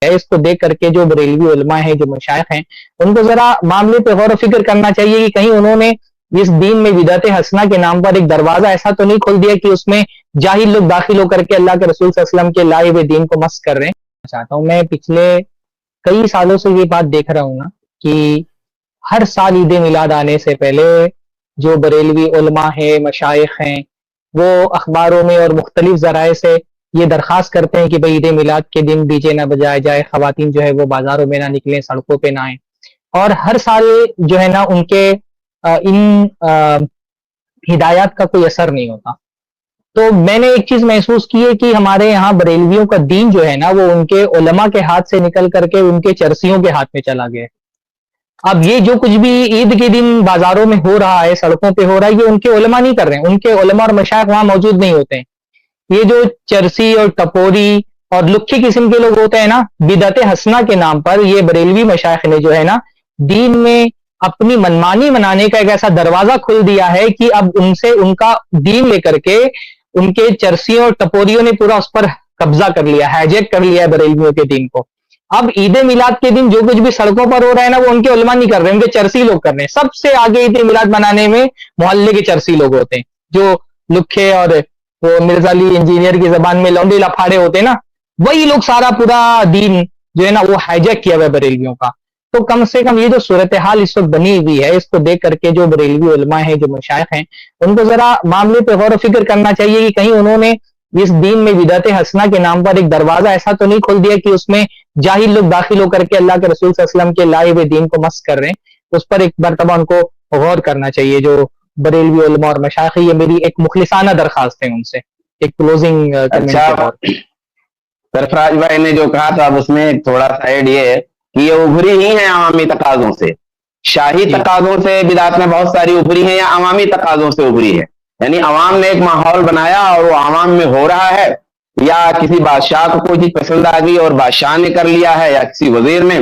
ہے، اس کو دیکھ کر کے جو بریلوی علماء ہیں، جو مشائخ ہیں، ان کو ذرا معاملے پہ غور و فکر کرنا چاہیے کہ کہیں انہوں نے اس دین میں بدعت حسنہ کے نام پر ایک دروازہ ایسا تو نہیں کھول دیا کہ اس میں جاہل لوگ داخل ہو کر کے اللہ کے رسول صلی اللہ علیہ وسلم کے لائے ہوئے دین کو مسخ کر رہے ہیں۔ چاہتا ہوں، میں پچھلے کئی سالوں سے یہ بات دیکھ رہا ہوں نا کہ ہر سال عید میلاد آنے سے پہلے جو بریلوی علماء ہیں، مشائخ ہیں، وہ اخباروں میں اور مختلف ذرائع سے یہ درخواست کرتے ہیں کہ بھئی عید میلاد کے دن ڈی جے نہ بجایا جائے، خواتین جو ہے وہ بازاروں میں نہ نکلیں، سڑکوں پہ نہ آئیں، اور ہر سال جو ہے نا ان کے ان ہدایات کا کوئی اثر نہیں ہوتا۔ تو میں نے ایک چیز محسوس کی ہے کہ ہمارے یہاں بریلویوں کا دین جو ہے نا وہ ان کے علماء کے ہاتھ سے نکل کر کے ان کے چرسیوں کے ہاتھ میں چلا گیا ہے۔ اب یہ جو کچھ بھی عید کے دن بازاروں میں ہو رہا ہے، سڑکوں پہ ہو رہا ہے، یہ ان کے علماء نہیں کر رہے ہیں، ان کے علماء اور مشائخ وہاں موجود نہیں ہوتے ہیں۔ یہ جو چرسی اور ٹپوری اور لکھی قسم کے لوگ ہوتے ہیں نا، بدعت حسنہ کے نام پر یہ بریلوی مشائخ نے جو ہے نا دین میں اپنی منمانی منانے کا ایک ایسا دروازہ کھول دیا ہے کہ اب ان سے ان کا دین لے کر کے ان کے چرسیوں اور ٹپوریوں نے پورا اس پر قبضہ کر لیا، ہیجیک کر لیا ہے بریلویوں کے دین کو۔ اب عید میلاد کے دن جو کچھ بھی سڑکوں پر ہو رہا ہے نا وہ ان کے علماء نہیں کر رہے، ان کے چرسی لوگ کر رہے ہیں۔ سب سے آگے عید میلاد منانے میں محلے کے چرسی لوگ ہوتے ہیں، جو لکھے اور وہ مرزا علی انجینئر کی زبان میں لونڈے لفاڑے ہوتے ہیں نا، وہی لوگ سارا پورا دین جو ہے نا وہ ہیجیک کیا ہوا ہے بریلویوں کا۔ تو کم سے کم یہ جو صورتحال اس وقت بنی ہوئی ہے، اس کو دیکھ کر کے جو بریلوی علماء ہیں، جو مشائخ ہیں، ان کو ذرا معاملے پہ غور و فکر کرنا چاہیے کہ کہیں انہوں نے اس دین میں بدعت حسنہ کے نام پر ایک دروازہ ایسا تو نہیں کھول دیا کہ اس میں جاہل لوگ داخل ہو کر کے اللہ کے رسول صلی اللہ علیہ وسلم کے لائے ہوئے دین کو مسخ کر رہے ہیں۔ اس پر ایک مرتبہ ان کو غور کرنا چاہیے جو بریلوی علماء اور مشائخ۔ یہ میری ایک مخلصانہ درخواست ہے ان سے، ایک کلوزنگ۔ اچھا، سرفراز بھائی نے جو کہا تھا اس میں تھوڑا سا ایڈ یہ ہے کہ یہ ابھری ہی ہیں عوامی تقاضوں سے، شاہی تقاضوں سے بدعت میں بہت ساری ابھری ہیں یا عوامی تقاضوں سے ابھری ہے؟ یعنی عوام نے ایک ماحول بنایا اور وہ عوام میں ہو رہا ہے، یا کسی بادشاہ کو کوئی چیز پسند آ گئی اور بادشاہ نے کر لیا ہے یا کسی وزیر نے،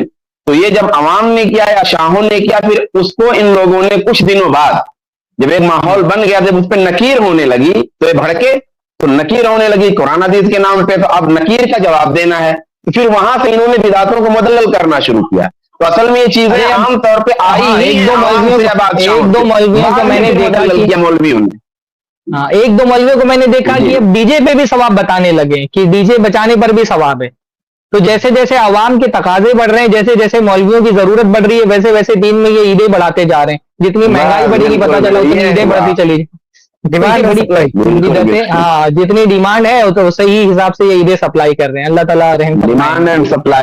تو یہ جب عوام نے کیا یا شاہوں نے کیا، پھر اس کو ان لوگوں نے کچھ دنوں بعد جب ایک ماحول بن گیا، جب اس پہ نکیر ہونے لگی تو یہ بھڑکے، تو نکیر ہونے لگی قرآن حدیث کے نام پہ، تو اب نکیر کا جواب دینا ہے، تو پھر وہاں سے انہوں نے بدعتوں کو مدلل کرنا شروع کیا۔ تو اصل میں یہ چیزیں عام طور پہ آئی ہی ایک دو مولویوں کو میں نے دیکھا کہ اب ڈی جے پہ بھی ثواب بتانے لگے کہ ڈی جے بچانے پر بھی ثواب ہے۔ تو جیسے جیسے عوام کے تقاضے بڑھ رہے ہیں، جیسے جیسے مولویوں کی ضرورت بڑھ رہی ہے، ویسے ویسے دین میں یہ عیدیں بڑھاتے جا رہے ہیں۔ جتنی مہنگائی بڑھے گی پتہ چلا اتنی عیدیں بڑھتی چلی جائیں۔ جتنی ڈیمانڈ ہے تو صحیح حساب سے یہ عیدیں سپلائی کر رہے ہیں۔ اللہ تعالیٰ رحم فرمائے۔